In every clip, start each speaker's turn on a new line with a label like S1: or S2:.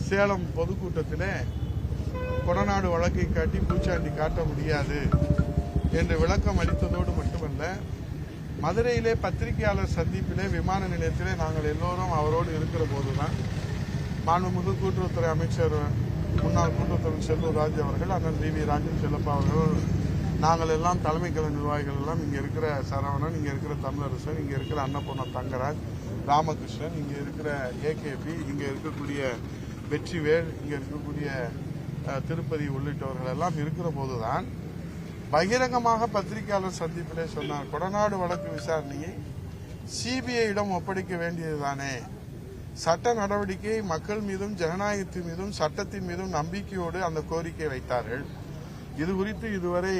S1: சேலம் பொதுக்கூட்டத்தில் கொடநாடு வழக்கை காட்டி பூச்சாண்டி காட்ட முடியாது என்று விளக்கம் அளித்ததோடு மட்டுமல்ல, மதுரையிலே பத்திரிகையாளர் சந்திப்பிலே விமான நிலையத்திலே நாங்கள் எல்லோரும் அவரோடு இருக்கிற போதுதான் மாண்புமிகு கூட்டுறவுத்துறை அமைச்சர் முன்னாள் கூட்டுறவுத்துறை செல்லூர் ராஜ் அவர்கள், அண்ணன் வி ராஜன் செல்லப்பா அவர்கள், நாங்கள் எல்லாம் தலைமை கழக நிர்வாகிகள் எல்லாம், இங்கே இருக்கிற சரவணன், இங்கே இருக்கிற தமிழரசன், இங்கே இருக்கிற அன்னபூர்ணா தங்கராஜ், ராமகிருஷ்ணன், இங்கே இருக்கிற ஏகேபி, இங்கே இருக்கக்கூடிய வெற்றிவேல், இங்கே இருக்கக்கூடிய திருப்பதி உள்ளிட்டவர்கள் எல்லாம் இருக்கிற போதுதான் பகிரங்கமாக பத்திரிகையாளர் சந்திப்பிலே சொன்னார், கொடநாடு வழக்கு விசாரணையை சிபிஐயிடம் ஒப்படைக்க வேண்டியதுதானே, சட்ட நடவடிக்கை மக்கள் மீதும் ஜனநாயகத்தின் மீதும் சட்டத்தின் மீதும் நம்பிக்கையோடு அந்த கோரிக்கை வைத்தார்கள். இது குறித்து இதுவரை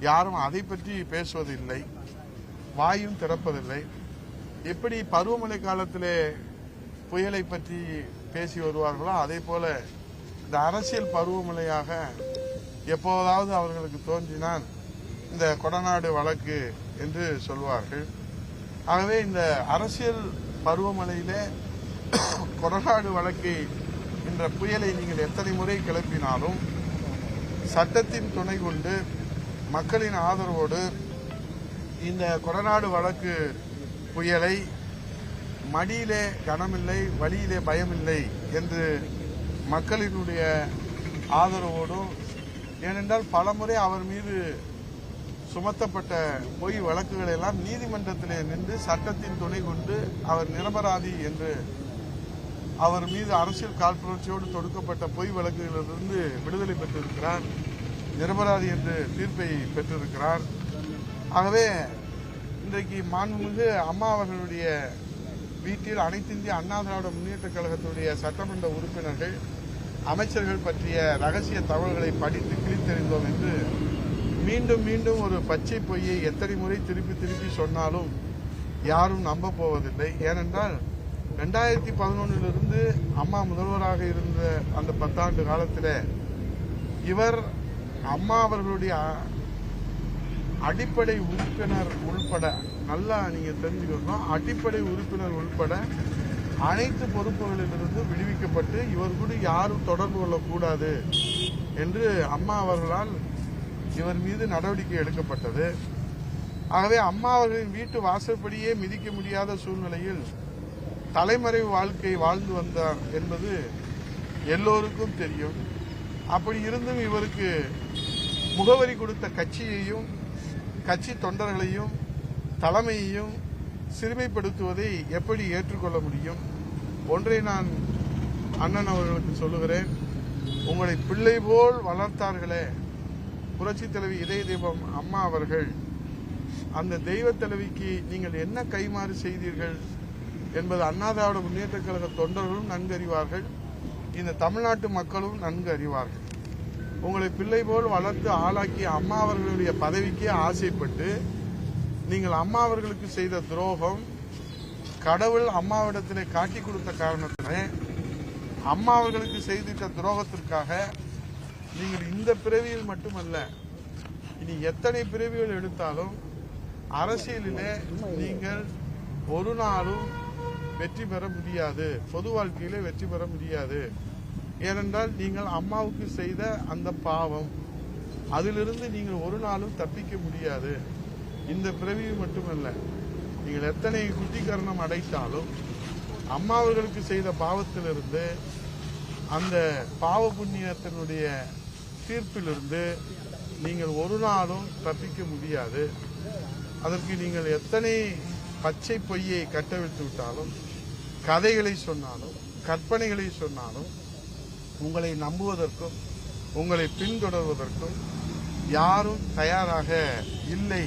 S1: யாரும் அதை பற்றி பேசுவதில்லை, வாயும் திறப்பதில்லை. எப்படி பருவமழை காலத்திலே புயலை பற்றி பேசி வருவார்களோ அதே போல இந்த அரசியல் பருவமழையாக எப்போதாவது அவர்களுக்கு தோன்றினால் இந்த கொடநாடு வழக்கு என்று சொல்வார்கள். ஆகவே இந்த அரசியல் பருவமழையிலே கொடநாடு வழக்கை என்ற புயலை நீங்கள் எத்தனை முறை கிளப்பினாலும் சட்டத்தின் துணை கொண்டு மக்களின் ஆதரவோடு இந்த கொடநாடு வழக்கு புயலை மடியிலே கனமில்லை, வழியிலே பயமில்லை என்று மக்களினுடைய ஆதரவோடும், ஏனென்றால் பலமுறை அவர் மீது சுமத்தப்பட்ட பொய் வழக்குகள் எல்லாம் நீதிமன்றத்திலே நின்று சட்டத்தின் துணை கொண்டு அவர் நிரபராதி என்று அவர் மீது அரசியல் காழ்ப்புணர்ச்சியோடு தொடுக்கப்பட்ட பொய் வழக்குகளிலிருந்து விடுதலை பெற்றிருக்கிறார், நிரபராதி என்று தீர்ப்பை பெற்றிருக்கிறார். ஆகவே இன்றைக்கு மாண்புமிகு அம்மா அவர்களுடைய வீட்டில் அனைத்து இந்திய அண்ணா திராவிட முன்னேற்ற கழகத்துடைய சட்டமன்ற உறுப்பினர்கள் அமைச்சர்கள் பற்றிய ரகசிய தகவல்களை படித்து கிழித்தெறிந்தோம் என்று மீண்டும் மீண்டும் ஒரு பச்சை பொய்யை எத்தனை முறை திருப்பி திருப்பி சொன்னாலும் யாரும் நம்ப போவதில்லை. ஏனென்றால் 2011 அம்மா முதல்வராக இருந்த அந்த 10 ஆண்டு காலத்தில் இவர் அம்மா அவர்களுடைய அடிப்படை உறுப்பினர் உள்பட, நல்லா நீங்க தெரிஞ்சுக்கணும், அடிப்படை உறுப்பினர் உள்பட அனைத்து பொறுப்புகளிலிருந்து விடுவிக்கப்பட்டு இவர் கூட யாரும் தொடர்பு கொள்ளக்கூடாது என்று அம்மா அவர்களால் இவர் மீது நடவடிக்கை எடுக்கப்பட்டது. ஆகவே அம்மா அவர்களின் வீட்டு வாசற்படியே மிதிக்க முடியாத சூழ்நிலையில் தலைமறைவு வாழ்க்கை வாழ்ந்து வந்தார் என்பது எல்லோருக்கும் தெரியும். அப்படி இருந்தும் இவருக்கு முகவரி கொடுத்த கட்சியையும் கட்சி தொண்டர்களையும் தலைமையையும் சிறுமைப்படுத்துவதை எப்படி ஏற்றுக்கொள்ள முடியும்? ஒன்றை நான் அண்ணன் அவர்களுக்கு சொல்லுகிறேன், உங்களை பிள்ளை போல் வளர்த்தார்களே புரட்சி தலைவி இதய தெய்வம் அம்மா அவர்கள், அந்த தெய்வ தலைவிக்கு நீங்கள் என்ன கைமாறு செய்தீர்கள் என்பது அண்ணா திராவிட முன்னேற்ற கழக தொண்டர்களும் நன்கு அறிவார்கள், இந்த தமிழ்நாட்டு மக்களும் நன்கு அறிவார்கள். உங்களை பிள்ளை போல் வளர்த்து ஆளாக்கிய அம்மா அவர்களுடைய பதவிக்கே ஆசைப்பட்டு நீங்கள் அம்மா அவர்களுக்கு செய்த துரோகம் கடவுள் அம்மாவிடத்திலே காட்டி கொடுத்த காரணத்திலே அம்மா அவர்களுக்கு செய்திட்ட துரோகத்திற்காக நீங்கள் இந்த பிறவியில் மட்டுமல்ல, இனி எத்தனை பிறவிகள் எடுத்தாலும் அரசியலிலே நீங்கள் ஒரு நாளும் வெற்றி பெற முடியாது, பொது வாழ்க்கையிலே வெற்றி பெற முடியாது. ஏனென்றால் நீங்கள் அம்மாவுக்கு செய்த அந்த பாவம், அதிலிருந்து நீங்கள் ஒரு நாளும் தப்பிக்க முடியாது. இந்த பிறவி மட்டுமல்ல, நீங்கள் எத்தனை குட்டிகரணம் அடைத்தாலும் அம்மா அவர்களுக்கு செய்த பாவத்திலிருந்து, அந்த பாவ புண்ணியத்தினுடைய தீர்ப்பிலிருந்து நீங்கள் ஒரு நாளும் தப்பிக்க முடியாது. அதற்கு நீங்கள் எத்தனை பச்சை பொய்யை கட்டவிழ்த்து விட்டாலும், கதைகளை சொன்னாலும், கற்பனைகளை சொன்னாலும், உங்களை நம்புவதற்கும் உங்களை பின்தொடர்வதற்கும் யாரும் தயாராக இல்லை.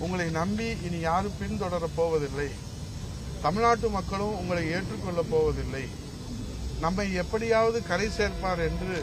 S1: உங்களை நம்பி இனி யாரும் பின்தொடரப் போவதில்லை. தமிழ்நாட்டு மக்களும் உங்களை ஏற்றுக்கொள்ளப் போவதில்லை. நம்மை எப்படியாவது கரை சேர்ப்பார் என்று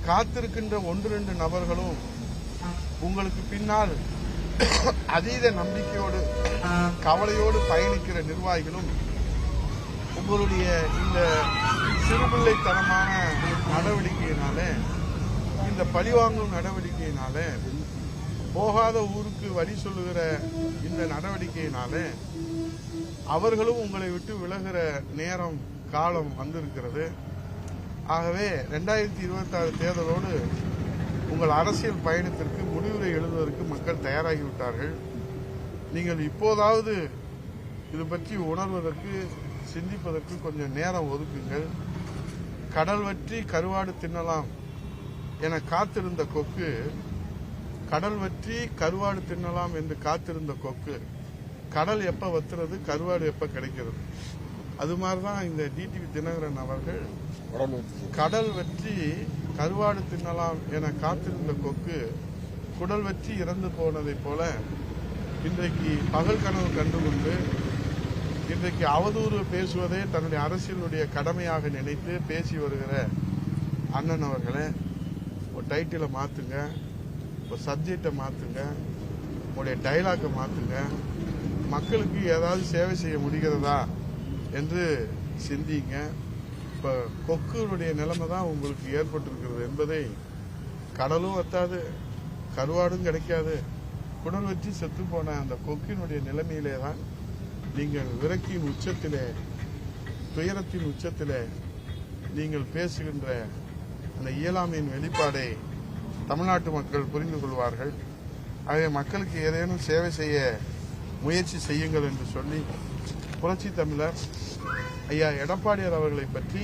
S1: காத்திருக்கின்ற 1-2 நபர்களும் உங்களுக்கு பின்னால் அதீத நம்பிக்கையோடு கவலையோடு பயணிக்கிற நிர்வாகிகளும் உங்களுடைய இந்த சிறுபிள்ளைத்தனமான நடவடிக்கையினாலே, இந்த பழிவாங்கும் நடவடிக்கையினாலே, போகாத ஊருக்கு வழி சொல்லுகிற இந்த நடவடிக்கையினாலே அவர்களும் உங்களை விட்டு விலகிற நேரம் காலம் வந்திருக்கிறது. ஆகவே 2026 தேர்தலோடு உங்கள் அரசியல் பயணத்திற்கு முடிவுரை எழுதுவதற்கு மக்கள் தயாராகிவிட்டார்கள். நீங்கள் இப்போதாவது இது பற்றி உணர்வதற்கு, சிந்திப்பதற்கு கொஞ்சம் நேரம் ஒதுக்குங்கள். கடல் வற்றி கருவாடு தின்னலாம் என காத்திருந்த கொக்கு, கடல் வற்றி கருவாடு தின்னலாம் என்று காத்திருந்த கொக்கு, கடல் எப்ப வத்துறது, கருவாடு எப்ப கிடைக்கிறது? அது மாதிரிதான் இந்த டிடிவி தினகரன் அவர்கள் கடல் வற்றி கருவாடு தின்னலாம் என காத்திருந்த கொக்கு குடல் வற்றி இறந்து போனதை போல இன்றைக்கு பகல் கனவு கண்டுகொண்டு இன்றைக்கு அவதூறு பேசுவதே தன்னுடைய அரசியலுடைய கடமையாக நினைத்து பேசி வருகிற அண்ணன் அவர்களே, ஒரு டைட்டிலை மாத்துங்க, ஒரு சப்ஜெக்டை மாத்துங்க, உங்களுடைய டைலாக்கை மாத்துங்க, மக்களுக்கு ஏதாவது சேவை செய்ய முடிகிறதா என்று சிந்திங்க. இப்ப கொக்குடைய நிலைமை தான் உங்களுக்கு ஏற்பட்டிருக்கிறது என்பதை, கடலும் வத்தாது, கருவாடும் கிடைக்காது, குடல் வச்சு செத்து போன அந்த கொக்கினுடைய நிலைமையிலே தான் நீங்கள் விரக்தியின் உச்சத்திலே, துயரத்தின் உச்சத்திலே நீங்கள் பேசுகின்ற அந்த இயலாமையின் வெளிப்பாடை தமிழ்நாட்டு மக்கள் புரிந்து கொள்வார்கள். ஆகவே மக்களுக்கு ஏதேனும் சேவை செய்ய முயற்சி செய்யுங்கள் என்று சொல்லி, புரட்சி தமிழர் ஐயா எடப்பாடியார் அவர்களை பற்றி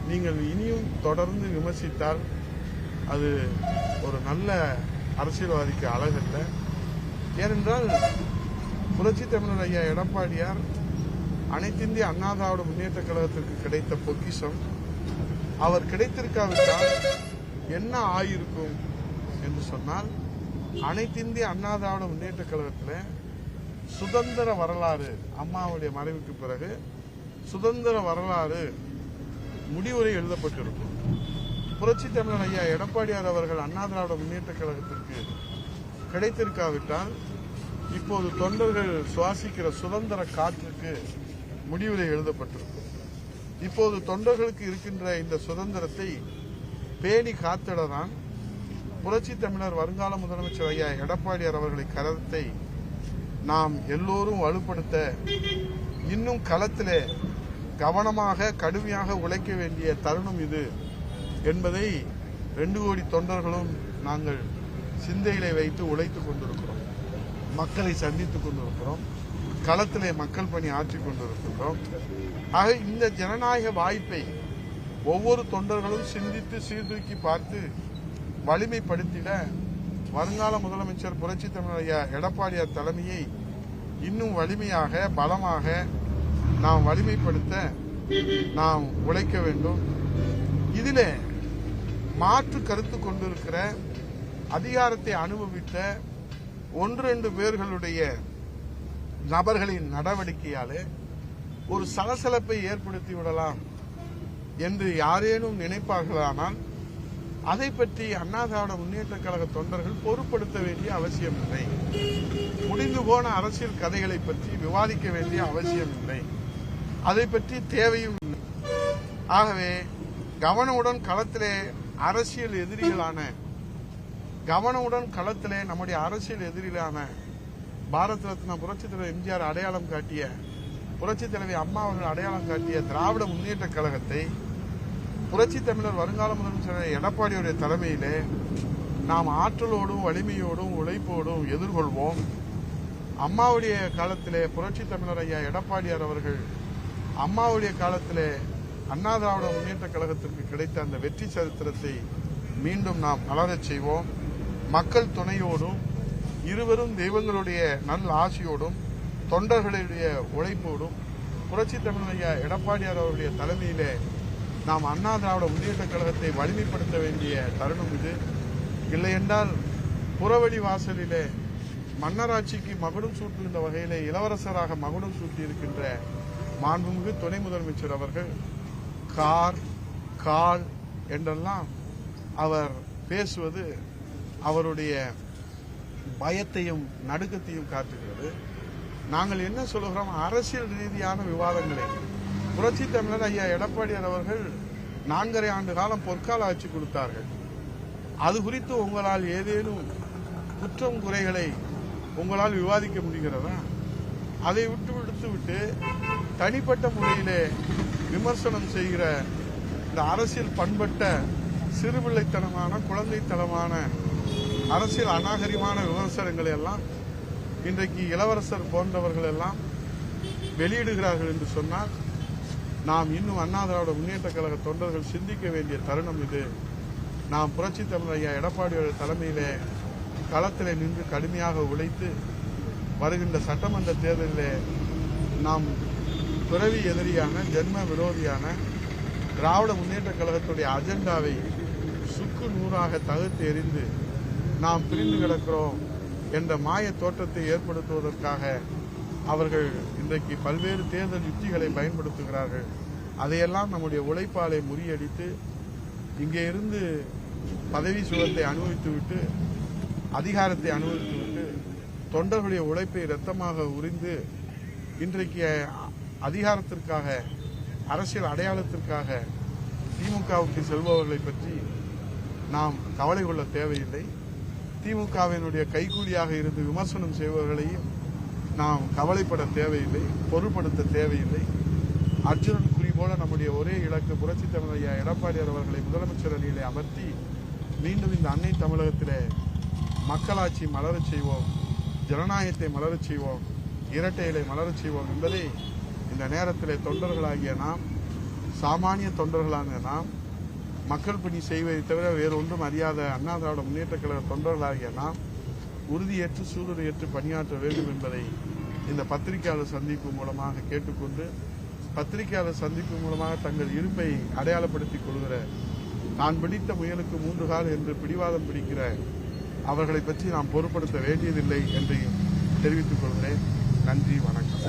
S1: நீங்கள் இனியும் தொடர்ந்து விமர்சித்தால் அது ஒரு நல்ல அரசியல்வாதிக்கு அழகல்ல. ஏனென்றால் புரட்சி தமிழர் ஐயா எடப்பாடியார் அனைத்திந்திய அண்ணா திராவிட முன்னேற்ற கழகத்திற்கு கிடைத்த பொக்கிஷம். அவர் கிடைத்திருக்காவிட்டால் என்ன ஆயிருக்கும் என்று சொன்னால், அனைத்திந்திய அண்ணா திராவிட முன்னேற்ற கழகத்தில் சுதந்திர வரலாறு, அம்மாவுடைய மறைவுக்கு பிறகு சுதந்திர வரலாறு முடிவுரை எழுதப்பட்டிருக்கும். புரட்சி தமிழர் ஐயா எடப்பாடியார் அவர்கள் அண்ணா திராவிட முன்னேற்ற கழகத்திற்கு கிடைத்திருக்காவிட்டால் இப்போது தொண்டர்கள் சுவாசிக்கிற சுதந்திர காற்றுக்கு முடிவுரை எழுதப்பட்டிருக்கும். இப்போது தொண்டர்களுக்கு இருக்கின்ற இந்த சுதந்திரத்தை பேணி காத்திடதான் புரட்சி தமிழர் வருங்கால முதலமைச்சர் ஐயா எடப்பாடியார் அவர்களை கருத்தை நாம் எல்லோரும் வலுப்படுத்த இன்னும் களத்திலே கவனமாக கடுமையாக உழைக்க வேண்டிய தருணம் இது என்பதை 2 கோடி தொண்டர்களும் நாங்கள் சிந்தையிலே வைத்து உழைத்துக் கொண்டிருக்கிறோம். மக்களை சந்தித்துக் கொண்டிருக்கிறோம். களத்திலே மக்கள் பணி ஆற்றிக் கொண்டிருக்கின்றோம். ஆக இந்த ஜனநாயக வாய்ப்பை ஒவ்வொரு தொண்டர்களும் சிந்தித்து சீர்தூக்கி பார்த்து வலிமைப்படுத்திட வருங்கால முதலமைச்சர் புரட்சி தமிழர் ஐயா எடப்பாடியார் தலைமையை இன்னும் வலிமையாக, பலமாக நாம் வலிமைப்படுத்த நாம் உழைக்க வேண்டும். இதிலே மாற்று கருத்து கொண்டிருக்கிற, அதிகாரத்தை அனுபவித்த 1-2 பேர்களுடைய நபர்களின் நடவடிக்கையாலே ஒரு சலசலப்பை ஏற்படுத்தி விடலாம் என்று யாரேனும் நினைப்பார்களானால் அதை பற்றி அண்ணா திராவிட முன்னேற்ற கழக தொண்டர்கள் பொருட்படுத்த வேண்டிய அவசியம் இல்லை. முடிந்து போன அரசியல் கதைகளை பற்றி விவாதிக்க வேண்டிய அவசியம் இல்லை. அதை பற்றி தேவையும் இல்லை. ஆகவே கவனமுடன் களத்திலே அரசியல் எதிரிகளான, கவனமுடன் களத்திலே நம்முடைய அரசியல் எதிரிகளான பாரத ரத்னா புரட்சி தலைவர் எம்ஜிஆர் அடையாளம் காட்டிய, புரட்சி தலைவி அம்மா அவர்கள் அடையாளம் காட்டிய திராவிட முன்னேற்ற கழகத்தை புரட்சி தமிழர் வருங்கால முதலமைச்சர் எடப்பாடியுடைய தலைமையிலே நாம் ஆற்றலோடும் வலிமையோடும் உழைப்போடும் எதிர்கொள்வோம். அம்மாவுடைய காலத்திலே புரட்சி தமிழர் ஐயா எடப்பாடியார் அவர்கள் அம்மாவுடைய காலத்திலே அண்ணா திராவிட முன்னேற்ற கழகத்திற்கு கிடைத்த அந்த வெற்றி சரித்திரத்தை மீண்டும் நாம் மலரச் செய்வோம். மக்கள் துணையோடும், இருவரும் தெய்வங்களுடைய நல் ஆசியோடும், தொண்டர்களுடைய உழைப்போடும் புரட்சி தமிழர் ஐயா எடப்பாடியார் அவருடைய தலைமையிலே நாம் அண்ணா திராவிட முன்னேற்ற கழகத்தை வலிமைப்படுத்த வேண்டிய தருணம் இது. இல்லையென்றால் புறவழி வாசலிலே மன்னராட்சிக்கு மகுடம் சூட்டுகின்ற வகையிலே இளவரசராக மகுடம் சூட்டியிருக்கின்ற மாண்புமிகு துணை முதலமைச்சர் அவர்கள் கார், கால் என்றெல்லாம் அவர் பேசுவது அவருடைய பயத்தையும் நடுக்கத்தையும் காட்டுகிறது. நாங்கள் என்ன சொல்லுகிறோம்? அரசியல் ரீதியான விவாதங்களை புரட்சி தமிழர் ஐயா எடப்பாடியார் அவர்கள் 4½ ஆண்டு காலம் பொற்கால ஆட்சி கொடுத்தார்கள். அது குறித்து உங்களால் ஏதேனும் குற்றம் குறைகளை உங்களால் விவாதிக்க முடிகிறதா? அதை விட்டு தனிப்பட்ட முறையிலே விமர்சனம் செய்கிற இந்த அரசியல் பண்பட்ட சிறுபிள்ளைத்தனமான குழந்தைத்தனமான அரசியல் அநாகரிகமான விமர்சனங்களை எல்லாம் இன்றைக்கு இளவரசர் போன்றவர்கள் எல்லாம் வெளியிடுகிறார்கள் என்று சொன்னால் நாம் இன்னும் அண்ணா திராவிட முன்னேற்ற கழக தொண்டர்கள் சிந்திக்க வேண்டிய தருணம் இது. நாம் புரட்சித் தலைவர் ஐயா எடப்பாடி தலைமையிலே களத்திலே நின்று கடுமையாக உழைத்து வருகின்ற சட்டமன்ற தேர்தலிலே நாம் பிறவி எதிரியான ஜென்ம விரோதியான திராவிட முன்னேற்ற கழகத்துடைய அஜெண்டாவை சுக்கு நூறாக தகர்த்து எறிந்து நாம் பிரிந்து கிடக்கிறோம் என்ற மாய தோற்றத்தை ஏற்படுத்துவதற்காக அவர்கள் இன்றைக்கு பல்வேறு தேர்தல் யுக்திகளை பயன்படுத்துகிறார்கள். அதையெல்லாம் நம்முடைய உழைப்பாலை முறியடித்து இங்கே இருந்து பதவி சுகத்தை அனுபவித்துவிட்டு அதிகாரத்தை அனுபவித்துவிட்டு தொண்டர்களுடைய உழைப்பை இரத்தமாக உறிந்து இன்றைக்கு அதிகாரத்திற்காக அரசியல் அடையாளத்திற்காக திமுகவுக்கு செல்பவர்களை பற்றி நாம் கவலை கொள்ள தேவையில்லை. திமுகவினுடைய கைகூலியாக இருந்து விமர்சனம் செய்பவர்களையும் நாம் கவலைப்பட தேவையில்லை, பொருட்படுத்த தேவையில்லை. அர்ஜுனன் குறி போல நம்முடைய ஒரே இலக்கு புரட்சித் தலைவர் ஐயா எடப்பாடியார் அவர்களை முதலமைச்சர் அணியிலே அமர்த்தி மீண்டும் இந்த அன்னை தமிழகத்திலே மக்களாட்சி மலரச் செய்வோம், ஜனநாயகத்தை மலரச் செய்வோம், இரட்டை இலை மலரச் செய்வோம் என்பதை இந்த நேரத்திலே தொண்டர்களாகிய நாம், சாமானிய தொண்டர்களான நாம், மக்கள் பணி செய்வதை தவிர வேறு ஒன்றும் அறியாத அண்ணா திராவிட முன்னேற்ற கழக தொண்டர்களாகிய நாம் உறுதியேற்று சூளுரையேற்று பணியாற்ற வேண்டும் என்பதை இந்த பத்திரிகையாளர் சந்திப்பு மூலமாக கேட்டுக்கொண்டு, பத்திரிகையாளர் சந்திப்பு மூலமாக தங்கள் இருப்பை அடையாளப்படுத்திக் கொள்கிற தான் பிடித்த முயலுக்கு 3 கால் என்று பிடிவாதம் பிடிக்கிற அவர்களை பற்றி நாம் பொருட்படுத்த வேண்டியதில்லை என்று தெரிவித்துக் கொள்கிறேன். நன்றி, வணக்கம்.